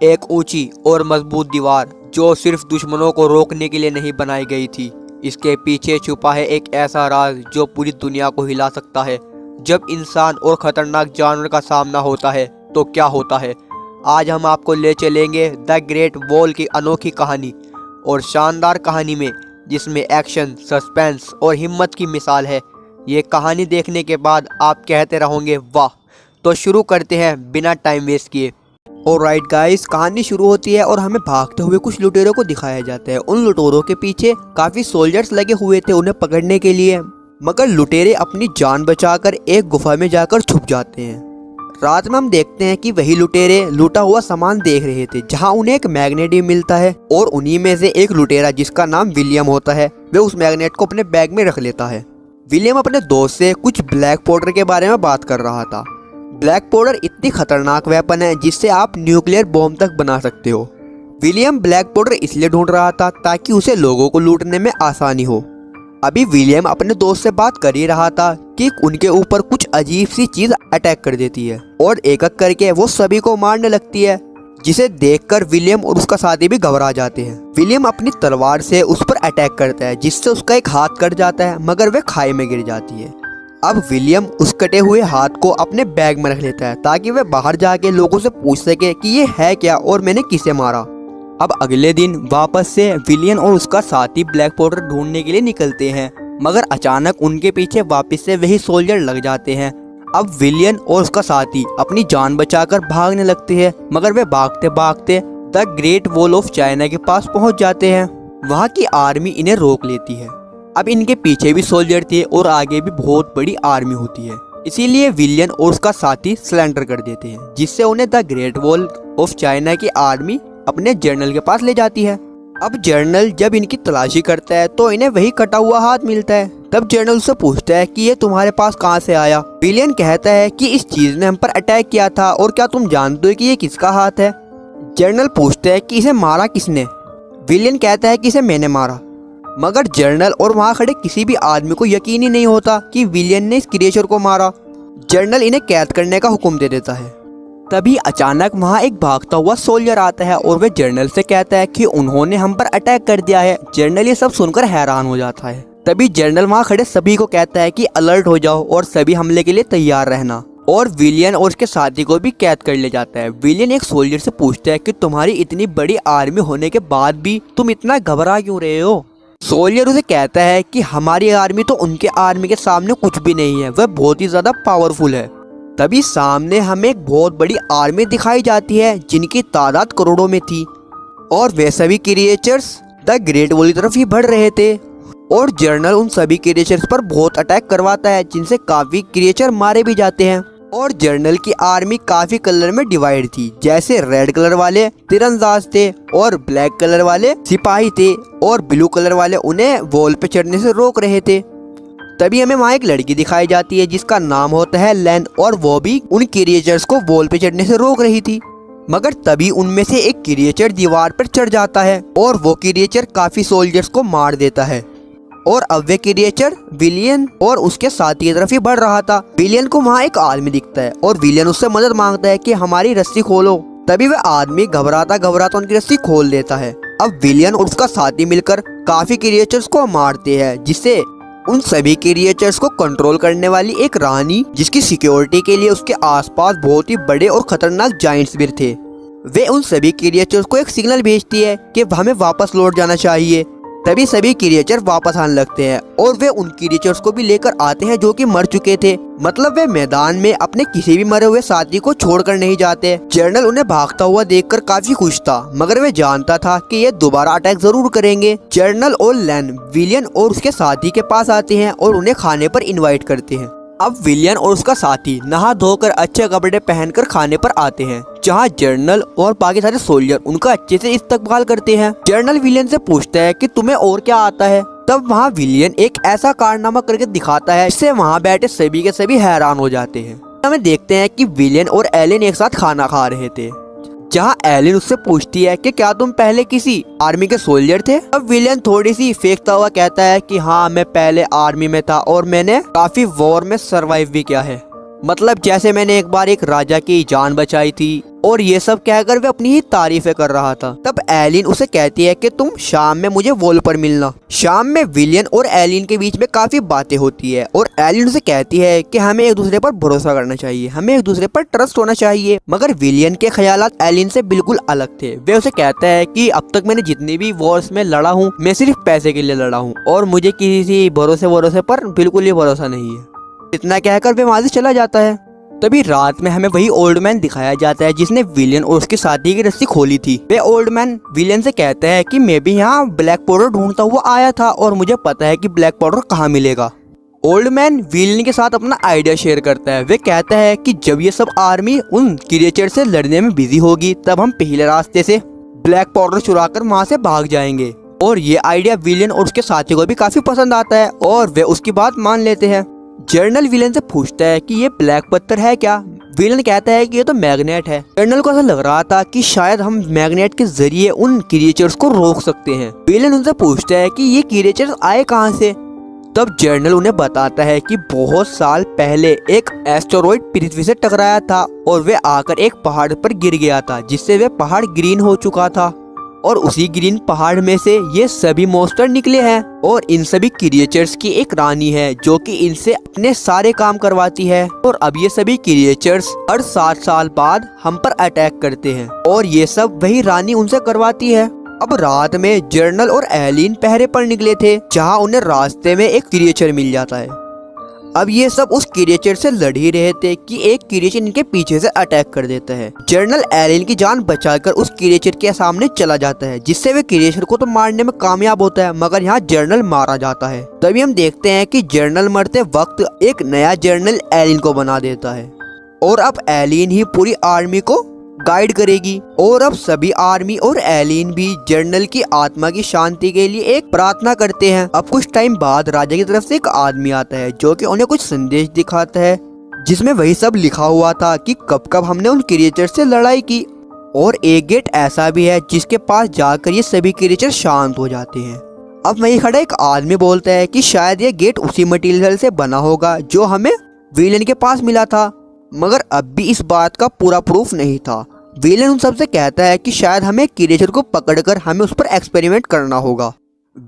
एक ऊंची और मजबूत दीवार जो सिर्फ दुश्मनों को रोकने के लिए नहीं बनाई गई थी। इसके पीछे छुपा है एक ऐसा राज जो पूरी दुनिया को हिला सकता है। जब इंसान और खतरनाक जानवर का सामना होता है तो क्या होता है। आज हम आपको ले चलेंगे द ग्रेट वॉल की अनोखी कहानी और शानदार कहानी में, जिसमें एक्शन, सस्पेंस और हिम्मत की मिसाल है। ये कहानी देखने के बाद आप कहते रहोगे वाह। तो शुरू करते हैं बिना टाइम वेस्ट किए। ऑलराइट गाइस, कहानी शुरू होती है और हमें भागते हुए कुछ लुटेरों को दिखाया जाता है। उन लुटेरों के पीछे काफी सोल्जर्स लगे हुए थे उन्हें पकड़ने के लिए, मगर लुटेरे अपनी जान बचाकर एक गुफा में जाकर छुप जाते हैं। रात में हम देखते हैं कि वही लुटेरे लूटा हुआ सामान देख रहे थे, जहां उन्हें एक मैग्नेट भी मिलता है और उन्हीं में से एक लुटेरा जिसका नाम विलियम होता है, वह उस मैग्नेट को अपने बैग में रख लेता है। विलियम अपने दोस्त से कुछ ब्लैक पाउडर के बारे में बात कर रहा था। ब्लैक पाउडर इतनी खतरनाक वेपन है जिससे आप न्यूक्लियर बॉम्ब तक बना सकते हो। विलियम ब्लैक पाउडर इसलिए ढूंढ रहा था ताकि उसे लोगों को लूटने में आसानी हो। अभी विलियम अपने दोस्त से बात कर ही रहा था कि उनके ऊपर कुछ अजीब सी चीज अटैक कर देती है और एक एक करके वो सभी को मारने लगती है, जिसे देखकर विलियम और उसका साथी भी घबरा जाते हैं। विलियम अपनी तलवार से उस पर अटैक करता है, जिससे उसका एक हाथ कट जाता है, मगर वह खाई में गिर जाती है। अब विलियम उस कटे हुए हाथ को अपने बैग में रख लेता है ताकि वह बाहर जाके लोगों से पूछ सके कि ये है क्या और मैंने किसे मारा। अब अगले दिन वापस से विलियम और उसका साथी ब्लैक पाउडर ढूंढने के लिए निकलते हैं, मगर अचानक उनके पीछे वापस से वही सोल्जर लग जाते हैं। अब विलियम और उसका साथी अपनी जान बचाकर भागने लगते हैं, मगर वे भागते भागते the great wall of China के पास पहुंच जाते हैं। वहां की आर्मी इन्हें रोक लेती है। अब इनके पीछे भी सोल्जर थे और आगे भी बहुत बड़ी आर्मी होती है, इसीलिए विलियम और उसका साथी सरेंडर कर देते हैं, जिससे उन्हें the great wall of China की आर्मी अपने जनरल के पास ले जाती है। अब जनरल जब इनकी तलाशी करता है तो इन्हें वही कटा हुआ हाथ मिलता है। तब जनरल उससे पूछता है कि ये तुम्हारे पास कहाँ से आया। विलियम कहता है कि इस चीज ने हम पर अटैक किया था और क्या तुम जानते हो कि ये किसका हाथ है। जनरल पूछता है कि इसे मारा किसने। विलियम कहता है कि इसे मैंने मारा, मगर जनरल और वहाँ खड़े किसी भी आदमी को यकीन ही नहीं होता कि विलियम ने इस क्रिएचर को मारा। जनरल इन्हें कैद करने का हुक्म दे देता है। तभी अचानक वहाँ एक भागता हुआ सोल्जर आता है और वह जनरल से कहता है कि उन्होंने हम पर अटैक कर दिया है। जनरल ये सब सुनकर हैरान हो जाता है। तभी जनरल वहाँ खड़े सभी को कहता है कि अलर्ट हो जाओ और सभी हमले के लिए तैयार रहना, और विलियम और उसके साथी को भी कैद कर ले जाता है। विलियम एक सोल्जर से पूछता है कि तुम्हारी इतनी बड़ी आर्मी होने के बाद भी तुम इतना घबरा क्यों रहे हो। सोल्जर उसे कहता है कि हमारी आर्मी तो उनके आर्मी के सामने कुछ भी नहीं है, वह बहुत ही ज्यादा पावरफुल है। तभी सामने हमें एक बहुत बड़ी आर्मी दिखाई जाती है जिनकी तादाद करोड़ों में थी, और वे सभी क्रिएचर्स द ग्रेट वॉल की तरफ ही बढ़ रहे थे। और जनरल उन सभी क्रिएचर्स पर बहुत अटैक करवाता है, जिनसे काफी क्रिएचर मारे भी जाते हैं। और जनरल की आर्मी काफी कलर में डिवाइड थी, जैसे रेड कलर वाले तीरंदाज थे और ब्लैक कलर वाले सिपाही थे और ब्लू कलर वाले उन्हें वॉल पे चढ़ने से रोक रहे थे। तभी हमें वहाँ एक लड़की दिखाई जाती है जिसका नाम होता है लैन, और वो भी उन क्रिएचर्स को वॉल पे चढ़ने से रोक रही थी। मगर तभी उनमें से एक क्रिएचर दीवार पर चढ़ जाता है और वो क्रिएचर काफी सोल्जर्स को मार देता है। और अब वे क्रिएचर विलियम और उसके साथी की तरफ ही बढ़ रहा था। विलियम को वहाँ एक आदमी दिखता है और विलियम उससे मदद मांगता है कि हमारी रस्सी खोलो। तभी वह आदमी घबराता घबराता उनकी रस्सी खोल देता है। अब विलियम और उसका साथी मिलकर काफी क्रिएचर्स को मारते हैं, जिससे उन सभी क्रिएचर्स को कंट्रोल करने वाली एक रानी, जिसकी सिक्योरिटी के लिए उसके आसपास बहुत ही बड़े और खतरनाक जायंट्स भी थे, वे उन सभी क्रिएचर्स को एक सिग्नल भेजती है कि हमें वापस लौट जाना चाहिए। तभी सभी क्रिएचर वापस आने लगते हैं और वे उन क्रिएचर्स को भी लेकर आते हैं जो कि मर चुके थे। मतलब वे मैदान में अपने किसी भी मरे हुए साथी को छोड़कर नहीं जाते। जनरल उन्हें भागता हुआ देखकर काफी खुश था, मगर वे जानता था कि ये दोबारा अटैक जरूर करेंगे। जनरल और लैन विलियम और उसके साथी के पास आते हैं और उन्हें खाने पर इन्वाइट करते हैं। अब विलियम और उसका साथी नहा धोकर अच्छे कपड़े पहनकर खाने पर आते हैं, जहां जनरल और बाकी सारे सोल्जर उनका अच्छे से इस्तकबाल करते हैं। जनरल विलियम से पूछता है कि तुम्हें और क्या आता है। तब वहां विलियम एक ऐसा कारनामा करके दिखाता है जिससे वहां बैठे सभी के सभी हैरान हो जाते हैं। हमें देखते हैं कि विलियम और एलिन एक साथ खाना खा रहे थे, जहां एलिन उससे पूछती है कि क्या तुम पहले किसी आर्मी के सोल्जर थे। अब विलियम थोड़ी सी फेंकता हुआ कहता है कि हाँ, मैं पहले आर्मी में था और मैंने काफी वॉर में सरवाइव भी किया है। मतलब जैसे मैंने एक बार एक राजा की जान बचाई थी। और ये सब कहकर वे अपनी ही तारीफें कर रहा था। तब एलिन उसे कहती है कि तुम शाम में मुझे वॉल पर मिलना। शाम में विलियन और एलिन के बीच में काफी बातें होती है और एलिन उसे कहती है कि हमें एक दूसरे पर भरोसा करना चाहिए, हमें एक दूसरे पर ट्रस्ट होना चाहिए। मगर विलियन के ख्यालात एलिन से बिल्कुल अलग थे। वे उसे कहता है कि अब तक मैंने जितनी भी वॉर्स में लड़ा हूँ मैं सिर्फ पैसे के लिए लड़ा हूँ और मुझे किसी भरोसे पर बिल्कुल ही भरोसा नहीं है। इतना कहकर वे वहां से चला जाता है। तभी रात में हमें वही ओल्ड मैन दिखाया जाता है जिसने विलियन और उसकी शादी की रस्सी खोली थी। वे ओल्ड मैन विलियन से कहता है कि मैं भी यहाँ ब्लैक पाउडर ढूंढता हुआ आया था और मुझे पता है कि ब्लैक पाउडर कहाँ मिलेगा। ओल्ड मैन विलियन के साथ अपना आइडिया शेयर करता है। वे कहता है कि जब ये सब आर्मी उन क्रिएचर से लड़ने में बिजी होगी तब हम पहले रास्ते से ब्लैक पाउडर चुरा कर वहाँ से भाग जाएंगे। और ये आइडिया विलियन और उसके साथी को भी काफी पसंद आता है और वे उसकी बात मान लेते हैं। जर्नल विलेन से पूछता है कि ये ब्लैक पत्थर है क्या। विलेन कहता है कि ये तो मैग्नेट है। जर्नल को ऐसा लग रहा था कि शायद हम मैग्नेट के जरिए उन क्रिएचर्स को रोक सकते हैं। विलेन उनसे पूछता है कि ये क्रिएचर्स आए कहाँ से। तब जर्नल उन्हें बताता है कि बहुत साल पहले एक एस्टेरॉइड पृथ्वी से टकराया था और वे आकर एक पहाड़ पर गिर गया था जिससे वे पहाड़ ग्रीन हो चुका था और उसी ग्रीन पहाड़ में से ये सभी मॉन्स्टर निकले हैं। और इन सभी क्रिएचर्स की एक रानी है जो कि इनसे अपने सारे काम करवाती है। और अब ये सभी क्रिएचर्स हर 7 साल बाद हम पर अटैक करते हैं और ये सब वही रानी उनसे करवाती है। अब रात में जर्नल और एलिन पहरे पर निकले थे जहाँ उन्हें रास्ते में एक क्रिएचर मिल जाता है। अब ये सब उस क्रिएचर से लड़ ही रहे थे कि एक क्रिएचर इनके पीछे से अटैक कर देता है। जर्नल एलिन की जान बचाकर उस क्रिएचर के सामने चला जाता है जिससे वे क्रिएचर को तो मारने में कामयाब होता है मगर यहाँ जर्नल मारा जाता है। तभी हम देखते हैं कि जर्नल मरते वक्त एक नया जर्नल एलिन को बना देता है और अब एलिन ही पूरी आर्मी को गाइड करेगी। और अब सभी आर्मी और एलिन भी जर्नल की आत्मा की शांति के लिए एक प्रार्थना करते हैं। अब कुछ टाइम बाद राजा की तरफ से एक आदमी आता है जो कि उन्हें कुछ संदेश दिखाता है जिसमें वही सब लिखा हुआ था कि कब कब हमने उन क्रिएचर से लड़ाई की। और एक गेट ऐसा भी है जिसके पास जाकर ये सभी क्रिएचर शांत हो जाते हैं। अब वही खड़ा एक आदमी बोलता है कि शायद ये गेट उसी मटेरियल से बना होगा जो हमें विलेन के पास मिला था। मगर अब भी इस बात का पूरा प्रूफ नहीं था। विलेन उन सबसे कहता है कि शायद हमें क्रिएचर को पकड़कर हमें उस पर एक्सपेरिमेंट करना होगा।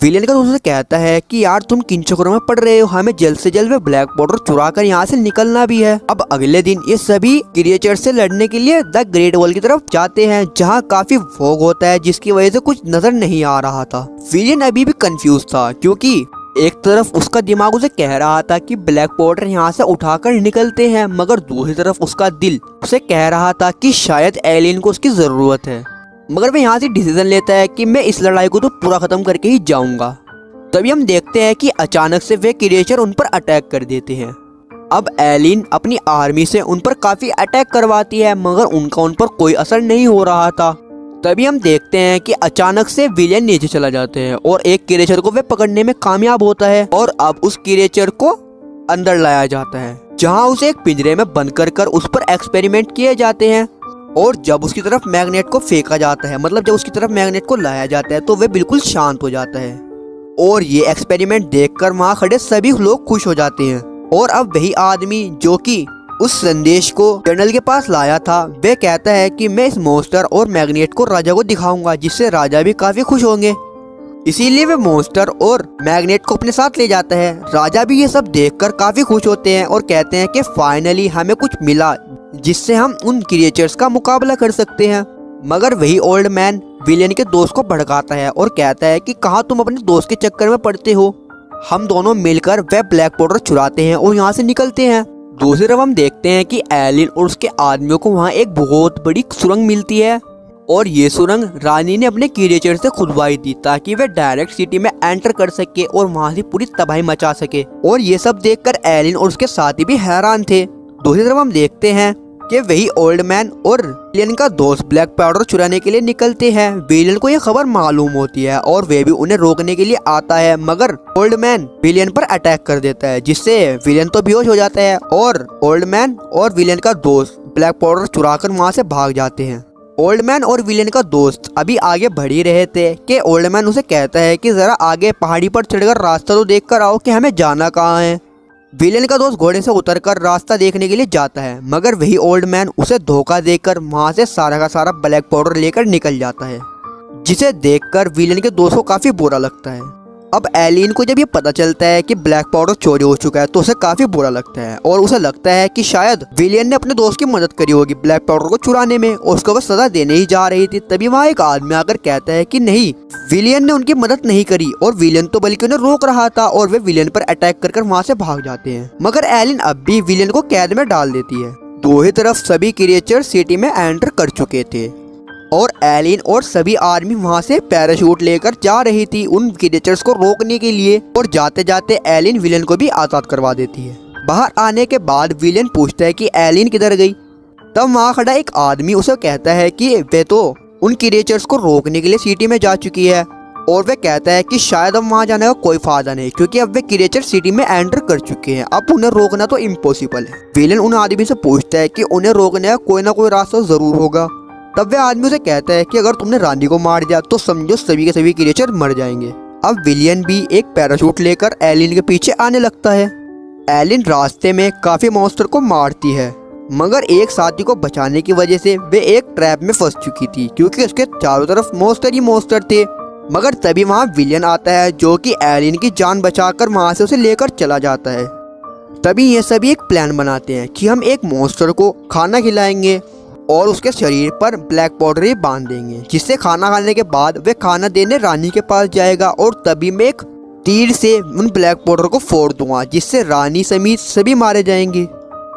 विलेन का दोस्त कहता है कि यार तुम किन चक्करों में पड़ रहे हो, हमें जल्द से जल्द वे ब्लैक पाउडर चुरा कर यहाँ से निकलना भी है। अब अगले दिन ये सभी क्रिएचर से लड़ने के लिए द ग्रेट वॉल की तरफ जाते हैं जहाँ काफी फॉग होता है जिसकी वजह से कुछ नजर नहीं आ रहा था। विलेन अभी भी कंफ्यूज था क्योंकि एक तरफ उसका दिमाग उसे कह रहा था कि ब्लैक पाउडर यहाँ से उठाकर निकलते हैं मगर दूसरी तरफ उसका दिल उसे कह रहा था कि शायद एलियन को उसकी जरूरत है। मगर वह यहाँ से डिसीजन लेता है कि मैं इस लड़ाई को तो पूरा खत्म करके ही जाऊंगा। तभी हम देखते हैं कि अचानक से वे क्रिएचर उन पर अटैक कर देते हैं। अब एलियन अपनी आर्मी से उन पर काफी अटैक करवाती है मगर उनका उन पर कोई असर नहीं हो रहा था। तभी हम देखते हैं कि अचानक से विलेन नीचे चला जाते हैं और एक क्रिएचर को वे पकड़ने में कामयाब होता है और अब उस क्रिएचर को अंदर लाया जाता है जहां उसे एक पिंजरे में बंद कर उस पर एक्सपेरिमेंट किए जाते हैं। और जब उसकी तरफ मैग्नेट को फेंका जाता है, मतलब जब उसकी तरफ मैग्नेट को लाया जाता है तो वे बिल्कुल शांत हो जाता है। और ये एक्सपेरिमेंट देखकर वहां खड़े सभी लोग खुश हो जाते हैं। और अब वही आदमी जो कि उस संदेश को जर्नल के पास लाया था वे कहता है कि मैं इस मॉन्स्टर और मैग्नेट को राजा को दिखाऊंगा जिससे राजा भी काफी खुश होंगे। इसीलिए वे मॉन्स्टर और मैग्नेट को अपने साथ ले जाता है। राजा भी ये सब देखकर काफी खुश होते हैं और कहते हैं कि फाइनली हमें कुछ मिला जिससे हम उन क्रिएचर्स का मुकाबला कर सकते हैं। मगर वही ओल्ड मैन विलेन के दोस्त को भड़काता है और कहता है कि कहाँ तुम अपने दोस्त के चक्कर में पड़ते हो, हम दोनों मिलकर वे ब्लैक पाउडर चुराते हैं और यहाँ से निकलते हैं। दूसरी तरफ हम देखते हैं कि एलिन और उसके आदमियों को वहाँ एक बहुत बड़ी सुरंग मिलती है और ये सुरंग रानी ने अपने क्रिएचर से खुदवाई थी ताकि वे डायरेक्ट सिटी में एंटर कर सके और वहाँ से पूरी तबाही मचा सके। और ये सब देखकर एलिन और उसके साथी भी हैरान थे। दूसरी तरफ हम देखते हैं कि वही ओल्ड मैन और विलेन का दोस्त ब्लैक पाउडर चुराने के लिए निकलते हैं। विलेन को यह खबर मालूम होती है और वे भी उन्हें रोकने के लिए आता है मगर ओल्ड मैन विलेन पर अटैक कर देता है जिससे विलेन तो बेहोश हो जाता है और ओल्ड मैन और विलेन का दोस्त ब्लैक पाउडर चुराकर वहां से भाग जाते हैं। ओल्ड मैन और विलेन का दोस्त अभी आगे बढ़ ही रहे थे कि ओल्ड मैन उसे कहता है कि जरा आगे पहाड़ी पर चढ़कर रास्ता तो देख कर आओ कि हमें जाना कहाँ है। विलेन का दोस्त घोड़े से उतरकर रास्ता देखने के लिए जाता है, मगर वही ओल्ड मैन उसे धोखा देकर वहां से सारा का सारा ब्लैक पाउडर लेकर निकल जाता है, जिसे देखकर विलेन के दोस्त को काफी बुरा लगता है। अब एलिन को जब ये पता चलता है कि ब्लैक पाउडर चोरी हो चुका है तो उसे काफी बुरा लगता है और उसे लगता है कि शायद विलेन ने अपने दोस्त की मदद करी होगी ब्लैक पाउडर को चुराने में और उसको बस सजा देने ही जा रही थी। तभी वहाँ एक आदमी आकर कहता है कि नहीं, विलेन ने उनकी मदद नहीं करी और विलेन तो बल्कि उन्हें रोक रहा था, और वे विलेन पर अटैक कर वहाँ से भाग जाते हैं। मगर एलिन अब भी विलेन को कैद में डाल देती है। दो ही तरफ सभी क्रिएचर सिटी में एंटर कर चुके थे और एलिन और सभी आर्मी वहां से पैराशूट लेकर जा रही थी उन क्रिएचर्स को रोकने के लिए, और जाते जाते एलिन विलेन को भी आजाद करवा देती है। बाहर आने के बाद विलेन पूछता है कि एलिन किधर गई। तब वहां खड़ा एक आदमी उसे कहता है कि वे तो उन क्रिएचर्स को रोकने के लिए सिटी में जा चुकी है, और वे कहता है कि शायद अब वहां जाने का कोई फायदा नहीं क्योंकि अब वे क्रिएचर सिटी में एंटर कर चुके हैं, अब उन्हें रोकना तो इम्पॉसिबल है। विलेन उन आदमी से पूछता है कि उन्हें रोकने का कोई ना कोई रास्ता जरूर होगा। तब वे आदमी उसे कहता है कि अगर तुमने रानी को मार दिया तो समझो सभी के सभी क्रिएचर मर जाएंगे। अब विलियन भी एक पैराशूट लेकर एलिन के पीछे आने लगता है। एलिन रास्ते में काफी मॉन्स्टर को मारती है, मगर एक साथी को बचाने की वजह से वे एक ट्रैप में फंस चुकी थी क्योंकि उसके चारों तरफ मॉन्स्टर ही मॉन्स्टर थे। मगर तभी वहाँ विलियन आता है जो कि एलिन की जान बचाकर वहाँ से उसे लेकर चला जाता है। तभी ये सभी एक प्लान बनाते हैं कि हम एक मॉन्स्टर को खाना खिलाएंगे और उसके शरीर पर ब्लैक पाउडर ही बांध देंगे, जिससे खाना खाने के बाद वे खाना देने रानी के पास जाएगा और तभी मैं एक तीर से उन ब्लैक पाउडर को फोड़ दूंगा, जिससे रानी समेत सभी मारे जाएंगे।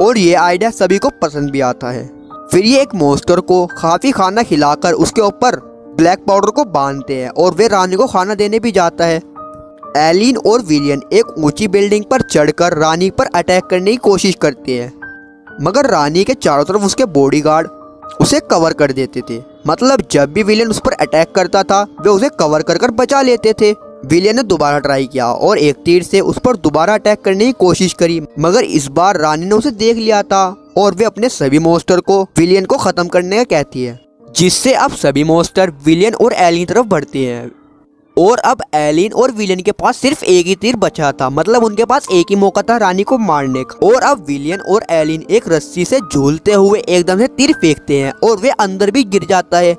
और ये आइडिया सभी को पसंद भी आता है। फिर ये एक मॉन्स्टर को काफी खाना खिलाकर उसके ऊपर ब्लैक पाउडर को बांधते हैं और वे रानी को खाना देने भी जाता है। एलिन और विलियन एक ऊंची बिल्डिंग पर चढ़कर रानी पर अटैक करने की कोशिश करते हैं, मगर रानी के चारों तरफ उसके बॉडीगार्ड उसे कवर कर देते थे। मतलब जब भी विलेन उस पर अटैक करता था वे उसे कवर कर बचा लेते थे। विलेन ने दोबारा ट्राई किया और एक तीर से उस पर दोबारा अटैक करने की कोशिश करी, मगर इस बार रानी ने उसे देख लिया था और वे अपने सभी मॉन्स्टर को विलेन को खत्म करने का कहती है, जिससे अब सभी मॉन्स्टर विलेन और एलिन की तरफ बढ़ते हैं। और अब एलिन और विलेन के पास सिर्फ एक ही तीर बचा था, मतलब उनके पास एक ही मौका था रानी को मारने का। और अब विलेन और एलिन एक रस्सी से झूलते हुए एकदम से तीर फेंकते हैं और वे अंदर भी गिर जाता है,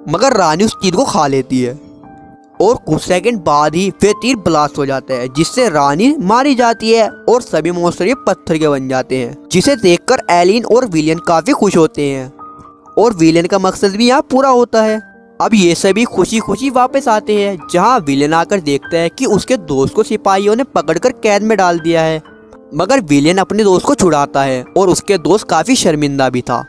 मगर रानी उस तीर को खा लेती है और कुछ सेकंड बाद ही वे तीर ब्लास्ट हो जाता है, जिससे रानी मारी जाती है और सभी मॉन्स्टर ये पत्थर के बन जाते हैं, जिसे देखकर एलिन और विलेन काफी खुश होते हैं और विलेन का मकसद भी यहाँ पूरा होता है। अब ये सभी खुशी खुशी वापस आते हैं, जहाँ विलेन आकर देखता है कि उसके दोस्त को सिपाहियों ने पकड़कर कैद में डाल दिया है, मगर विलेन अपने दोस्त को छुड़ाता है और उसके दोस्त काफी शर्मिंदा भी था।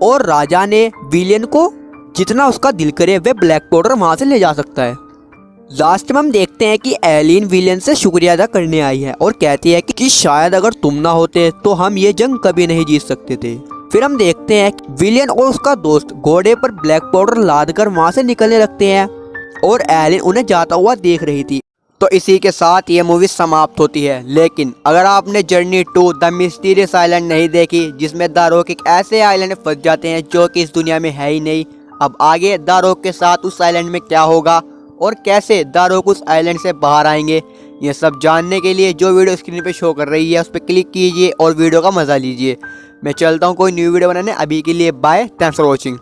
और राजा ने विलेन को जितना उसका दिल करे वे ब्लैक पाउडर वहाँ से ले जा सकता है। लास्ट में हम देखते हैं कि एलिन विलेन से शुक्रिया अदा करने आई है और कहती है कि शायद अगर तुम ना होते तो हम ये जंग कभी नहीं जीत सकते थे। फिर हम देखते हैं कि विलेन और उसका दोस्त घोड़े पर ब्लैक पाउडर लादकर वहां से निकलने लगते हैं और एलिन उन्हें जाता हुआ देख रही थी। तो इसी के साथ ये मूवी समाप्त होती है। लेकिन अगर आपने journey to the mysterious island नहीं देखी, जिसमें द रॉक एक ऐसे आइलैंड में फंस जाते हैं जो कि इस दुनिया में है ही नहीं, अब आगे द रॉक के साथ उस आइलैंड में क्या होगा और कैसे द रॉक उस आइलैंड से बाहर आएंगे, ये सब जानने के लिए जो वीडियो स्क्रीन पे शो कर रही है उस पर क्लिक कीजिए और वीडियो का मजा लीजिए। मैं चलता हूँ कोई न्यू वीडियो बनाने, अभी के लिए बाय, थैंक्स फॉर वॉचिंग।